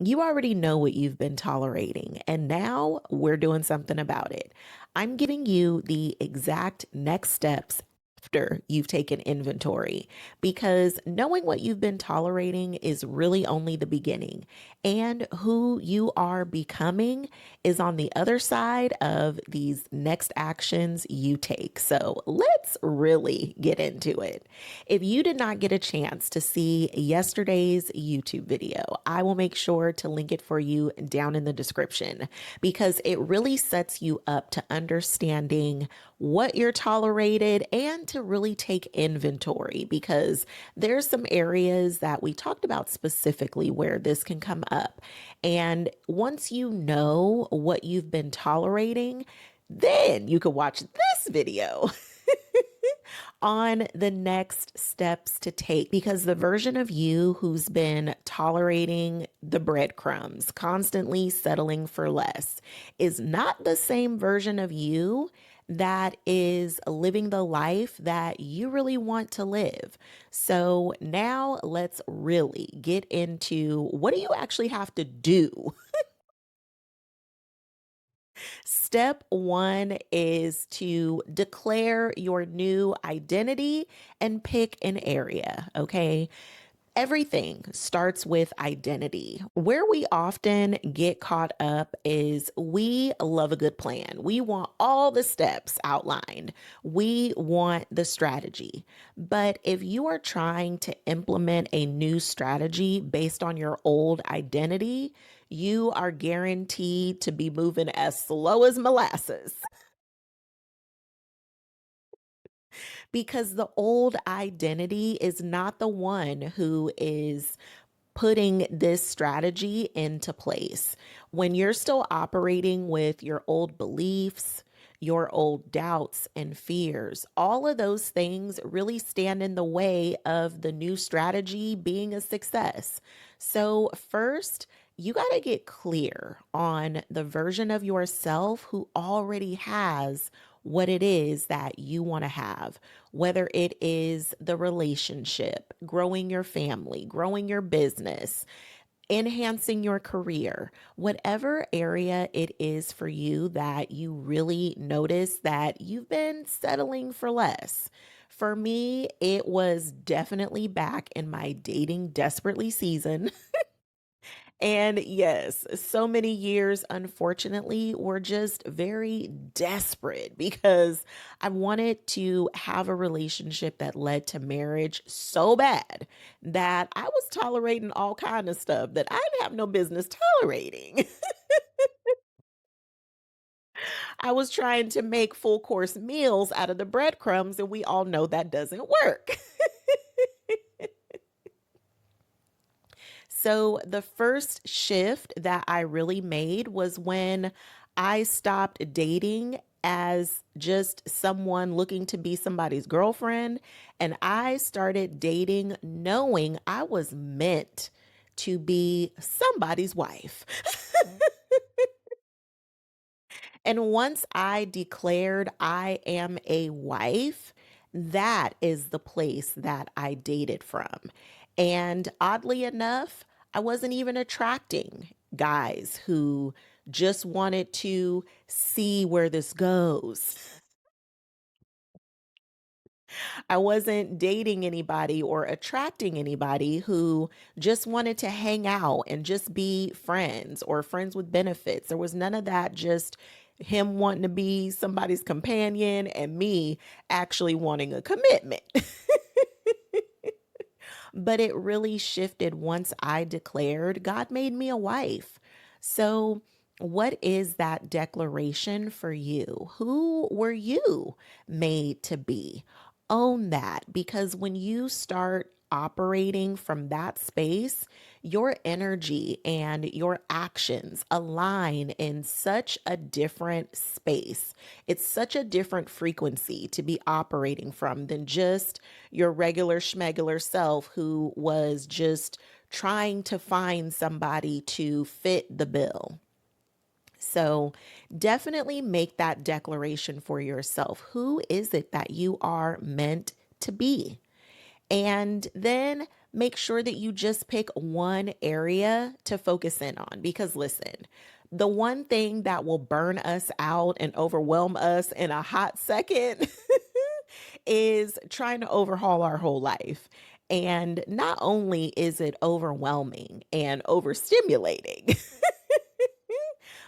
You already know what you've been tolerating, and now we're doing something about it. I'm giving you the exact next steps after you've taken inventory because knowing what you've been tolerating is really only the beginning, and who you are becoming is on the other side of these next actions you take. So let's really get into it. If you did not get a chance to see yesterday's YouTube video, I will make sure to link it for you down in the description because it really sets you up to understanding what you're tolerated and to really take inventory because there's some areas that we talked about specifically where this can come up. And once you know what you've been tolerating, then you can watch this video on the next steps to take because the version of you who's been tolerating the breadcrumbs, constantly settling for less, is not the same version of you that is living the life that you really want to live. So now let's really get into what do you actually have to do. Step one is to declare your new identity and pick an area, okay? Everything starts with identity. Where we often get caught up is we love a good plan. We want all the steps outlined. We want the strategy. But if you are trying to implement a new strategy based on your old identity, you are guaranteed to be moving as slow as molasses because the old identity is not the one who is putting this strategy into place. When you're still operating with your old beliefs, your old doubts and fears, all of those things really stand in the way of the new strategy being a success. So, first, you got to get clear on the version of yourself who already has what it is that you want to have, whether it is the relationship, growing your family, growing your business, enhancing your career, whatever area it is for you that you really notice that you've been settling for less. For me, it was definitely back in my dating desperately season. And yes, so many years, unfortunately, were just very desperate because I wanted to have a relationship that led to marriage so bad that I was tolerating all kind of stuff that I didn't have no business tolerating. I was trying to make full course meals out of the breadcrumbs, and we all know that doesn't work. So, the first shift that I really made was when I stopped dating as just someone looking to be somebody's girlfriend. And I started dating knowing I was meant to be somebody's wife. And once I declared I am a wife, that is the place that I dated from. And oddly enough, I wasn't even attracting guys who just wanted to see where this goes. I wasn't dating anybody or attracting anybody who just wanted to hang out and just be friends or friends with benefits. There was none of that, just him wanting to be somebody's companion and me actually wanting a commitment. But it really shifted once I declared God made me a wife. So, what is that declaration for you? Who were you made to be? Own that because when you start operating from that space, your energy and your actions align in such a different space. It's such a different frequency to be operating from than just your regular schmegular self who was just trying to find somebody to fit the bill. So definitely make that declaration for yourself. Who is it that you are meant to be? And then make sure that you just pick one area to focus in on. Because listen, the one thing that will burn us out and overwhelm us in a hot second is trying to overhaul our whole life. And not only is it overwhelming and overstimulating,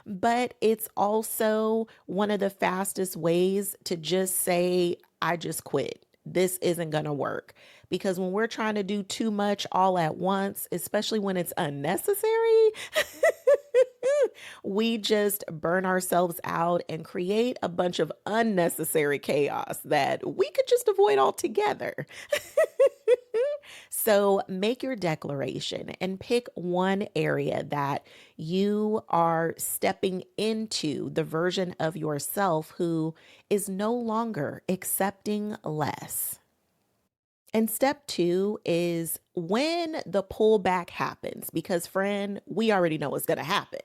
but it's also one of the fastest ways to just say, I just quit. This isn't going to work. Because when we're trying to do too much all at once, especially when it's unnecessary, we just burn ourselves out and create a bunch of unnecessary chaos that we could just avoid altogether. So make your declaration and pick one area that you are stepping into the version of yourself who is no longer accepting less. And step two is when the pullback happens, because friend, we already know what's going to happen.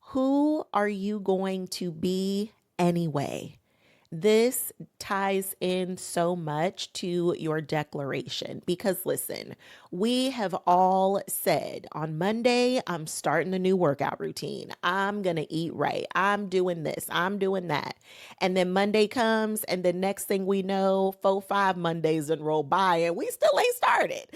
Who are you going to be anyway? This ties in so much to your declaration because listen, we have all said on Monday, I'm starting a new workout routine. I'm going to eat right. I'm doing this. I'm doing that. And then Monday comes, and the next thing we know, 4, 5 Mondays and roll by, and we still ain't started.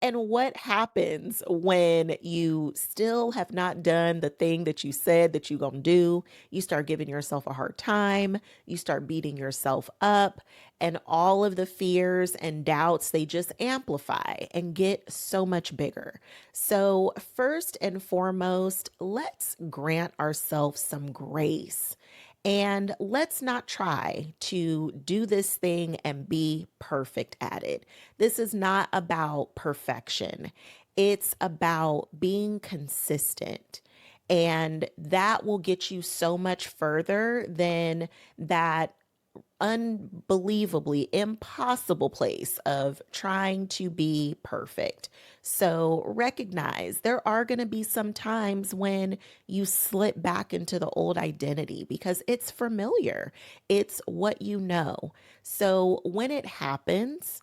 And what happens when you still have not done the thing that you said that you're going to do? You start giving yourself a hard time. You start beating yourself up. And all of the fears and doubts, they just amplify and get so much bigger. So, first and foremost, let's grant ourselves some grace. And let's not try to do this thing and be perfect at it. This is not about perfection, it's about being consistent. And that will get you so much further than that unbelievably impossible place of trying to be perfect. So recognize there are going to be some times when you slip back into the old identity because it's familiar, it's what you know. So when it happens,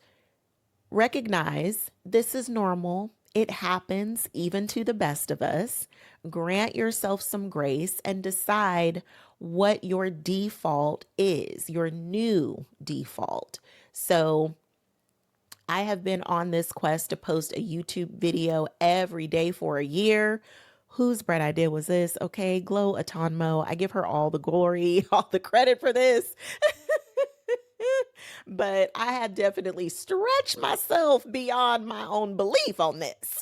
recognize this is normal. It happens even to the best of us. Grant yourself some grace and decide what your default is, your new default. So, I have been on this quest to post a YouTube video every day for a year. Whose bright idea was this? Okay, Glow Atonmo. I give her all the glory, all the credit for this. But I have definitely stretched myself beyond my own belief on this.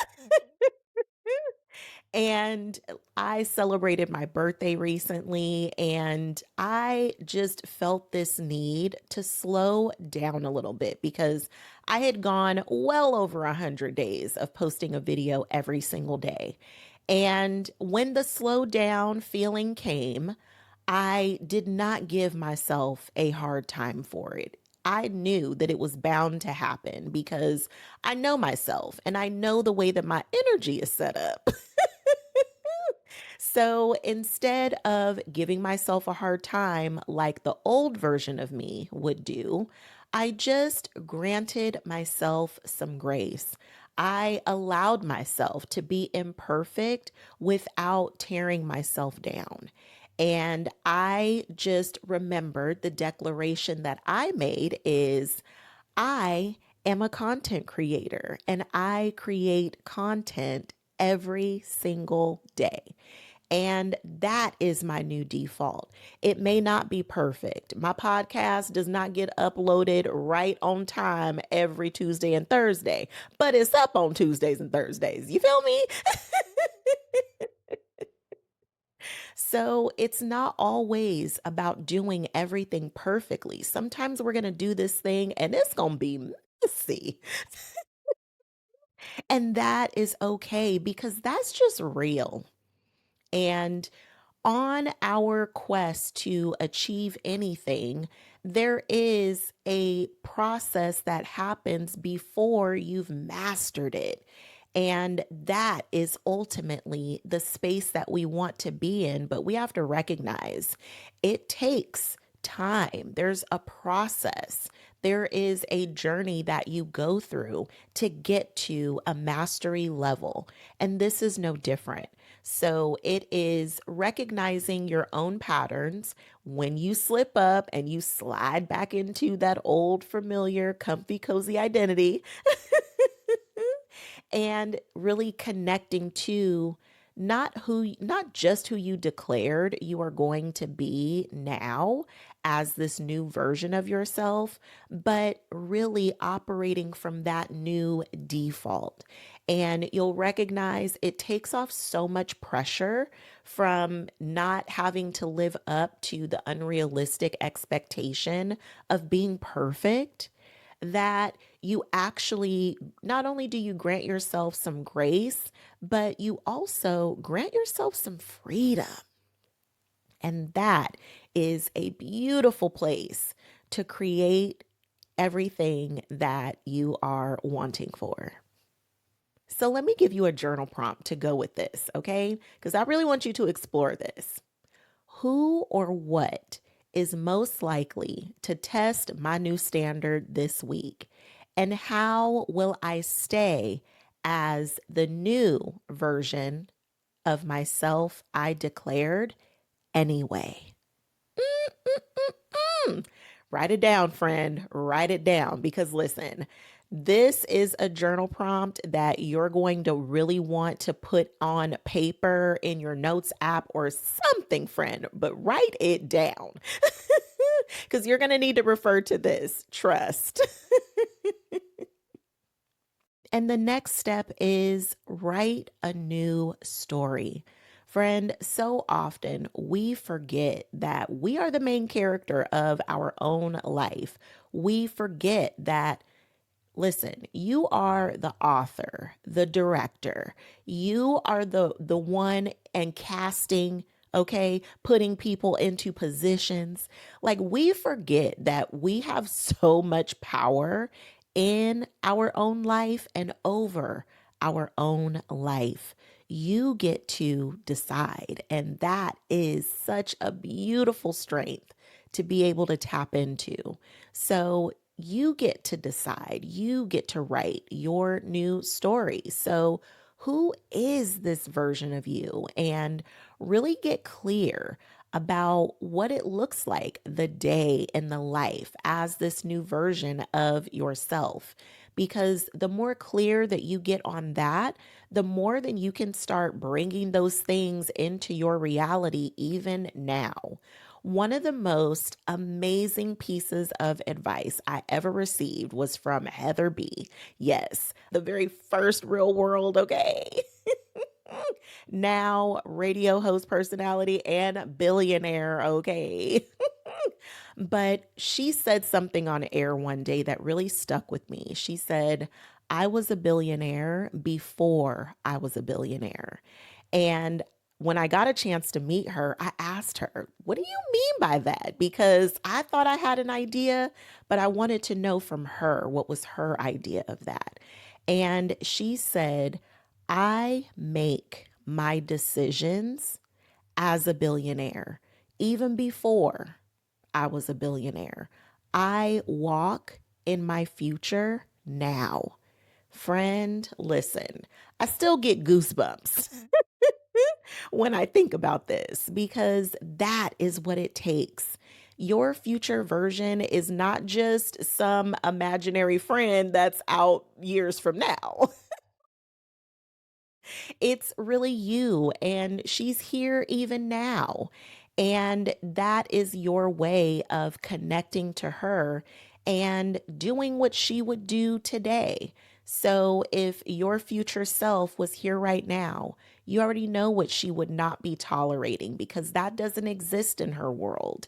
And I celebrated my birthday recently, and I just felt this need to slow down a little bit because I had gone well over 100 days of posting a video every single day. And when the slow down feeling came, I did not give myself a hard time for it. I knew that it was bound to happen because I know myself and I know the way that my energy is set up. So instead of giving myself a hard time like the old version of me would do, I just granted myself some grace. I allowed myself to be imperfect without tearing myself down. And I just remembered the declaration that I made is I am a content creator and I create content every single day. And that is my new default. It may not be perfect. My podcast does not get uploaded right on time every Tuesday and Thursday, but it's up on Tuesdays and Thursdays. You feel me? So it's not always about doing everything perfectly. Sometimes we're going to do this thing and it's going to be messy. And that is okay because that's just real. And on our quest to achieve anything, there is a process that happens before you've mastered it. And that is ultimately the space that we want to be in. But we have to recognize it takes time, there's a process, there is a journey that you go through to get to a mastery level. And this is no different. So it is recognizing your own patterns when you slip up and you slide back into that old, familiar, comfy, cozy identity and really connecting to not just who you declared you are going to be now as this new version of yourself, but really operating from that new default. And you'll recognize it takes off so much pressure from not having to live up to the unrealistic expectation of being perfect, that you actually not only do you grant yourself some grace, but you also grant yourself some freedom. And that is a beautiful place to create everything that you are wanting for. So let me give you a journal prompt to go with this, okay? Because I really want you to explore this. Who or what is most likely to test my new standard this week? And how will I stay as the new version of myself I declared anyway? Mm. Write it down, friend. Write it down because listen, this is a journal prompt that you're going to really want to put on paper in your notes app or something, friend, but write it down because you're going to need to refer to this. Trust. And the next step is write a new story. Friend, so often we forget that we are the main character of our own life. We forget that, listen, you are the author, the director. You are the one and casting, okay, putting people into positions. Like we forget that we have so much power in our own life and over our own life. You get to decide, and that is such a beautiful strength to be able to tap into. So you get to decide, you get to write your new story. So, who is this version of you? And really get clear about what it looks like the day in the life as this new version of yourself. Because the more clear that you get on that, the more then you can start bringing those things into your reality even now. One of the most amazing pieces of advice I ever received was from Heather B. Yes, the very first real world, okay? Now radio host personality and billionaire, okay? But she said something on air one day that really stuck with me. She said, I was a billionaire before I was a billionaire. And when I got a chance to meet her, I asked her, what do you mean by that? Because I thought I had an idea, but I wanted to know from her what was her idea of that. And she said, I make my decisions as a billionaire, even before I was a billionaire. I walk in my future now. Friend, listen, I still get goosebumps when I think about this because that is what it takes. Your future version is not just some imaginary friend that's out years from now. It's really you, and she's here even now. And that is your way of connecting to her and doing what she would do today. So if your future self was here right now, you already know what she would not be tolerating because that doesn't exist in her world.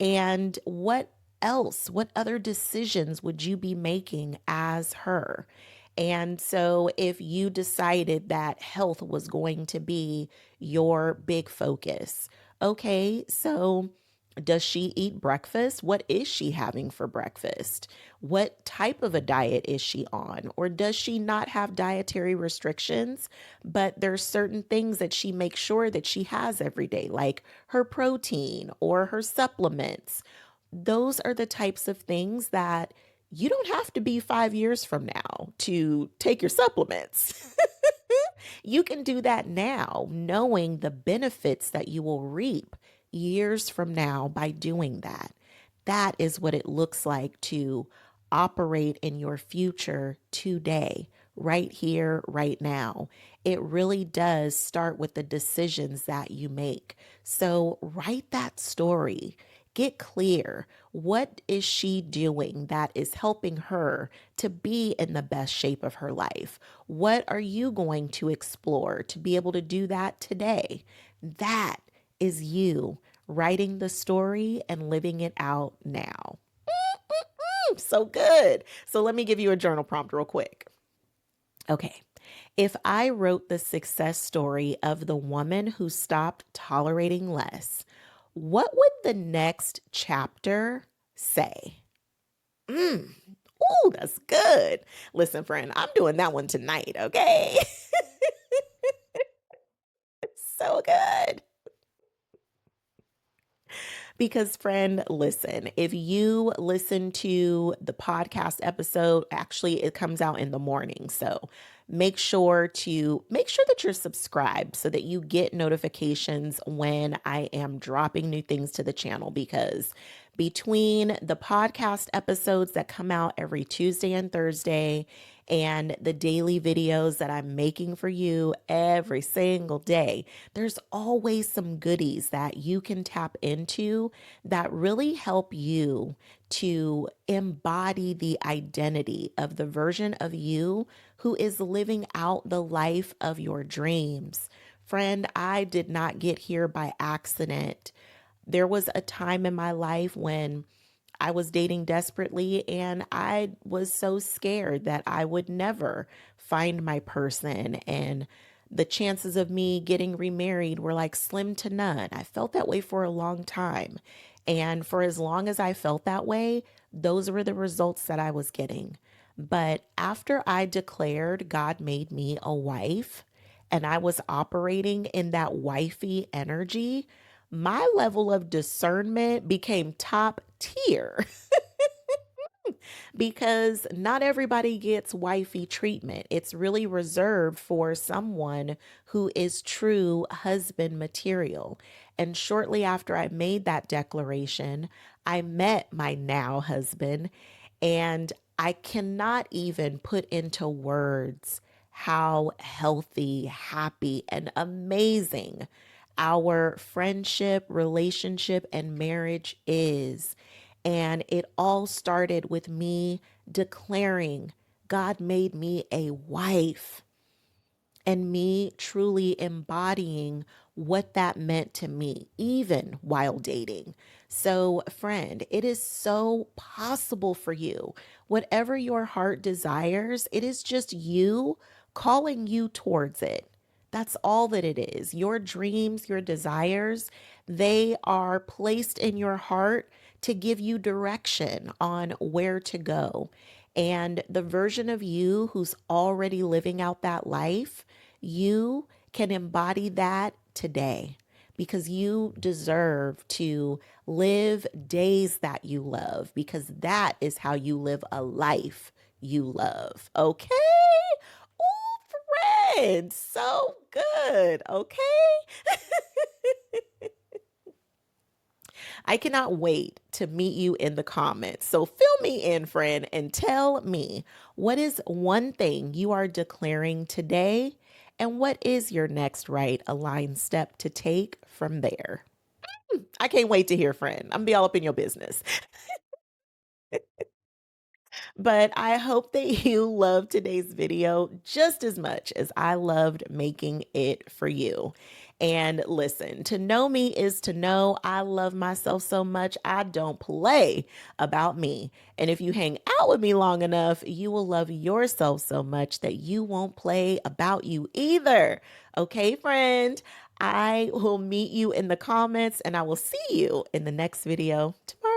And what else? What other decisions would you be making as her? And so, if you decided that health was going to be your big focus, okay, so Does she eat breakfast? What is she having for breakfast? What type of a diet is she on? Or does she not have dietary restrictions, but there's certain things that she makes sure that she has every day, like her protein or her supplements? Those are the types of things that you don't have to be 5 years from now to take your supplements. You can do that now, knowing the benefits that you will reap years from now by doing that. That is what it looks like to operate in your future today, right here, right now. It really does start with the decisions that you make. So write that story. Get clear. What is she doing that is helping her to be in the best shape of her life? What are you going to explore to be able to do that today? That is you writing the story and living it out now. So good. So let me give you a journal prompt real quick. Okay. If I wrote the success story of the woman who stopped tolerating less, what would the next chapter say? Mm. Ooh, that's good. Listen, friend, I'm doing that one tonight, okay? So good. Because, friend, listen, if you listen to the podcast episode, actually, it comes out in the morning. So make sure that you're subscribed so that you get notifications when I am dropping new things to the channel. Because between the podcast episodes that come out every Tuesday and Thursday and the daily videos that I'm making for you every single day, there's always some goodies that you can tap into that really help you to embody the identity of the version of you who is living out the life of your dreams. Friend, I did not get here by accident. There was a time in my life when I was dating desperately and I was so scared that I would never find my person, and the chances of me getting remarried were like slim to none. I felt that way for a long time. And for as long as I felt that way, those were the results that I was getting. But after I declared God made me a wife and I was operating in that wifey energy, my level of discernment became top tier because not everybody gets wifey treatment. It's really reserved for someone who is true husband material. And shortly after I made that declaration, I met my now husband, and I cannot even put into words how healthy, happy, and amazing our friendship, relationship, and marriage is. And it all started with me declaring God made me a wife and me truly embodying what that meant to me, even while dating. So, friend, it is so possible for you. Whatever your heart desires, it is just you calling you towards it. That's all that it is. Your dreams, your desires, they are placed in your heart to give you direction on where to go. And the version of you who's already living out that life, you can embody that today because you deserve to live days that you love, because that is how you live a life you love. Okay? Oh, friend, so good. Okay? I cannot wait to meet you in the comments. So fill me in, friend, and tell me, what is one thing you are declaring today, and what is your next right aligned step to take from there? I can't wait to hear, friend. I'm gonna be all up in your business. But I hope that you loved today's video just as much as I loved making it for you. And listen, to know me is to know I love myself so much, I don't play about me. And if you hang out with me long enough, you will love yourself so much that you won't play about you either. Okay, friend? I will meet you in the comments and I will see you in the next video tomorrow.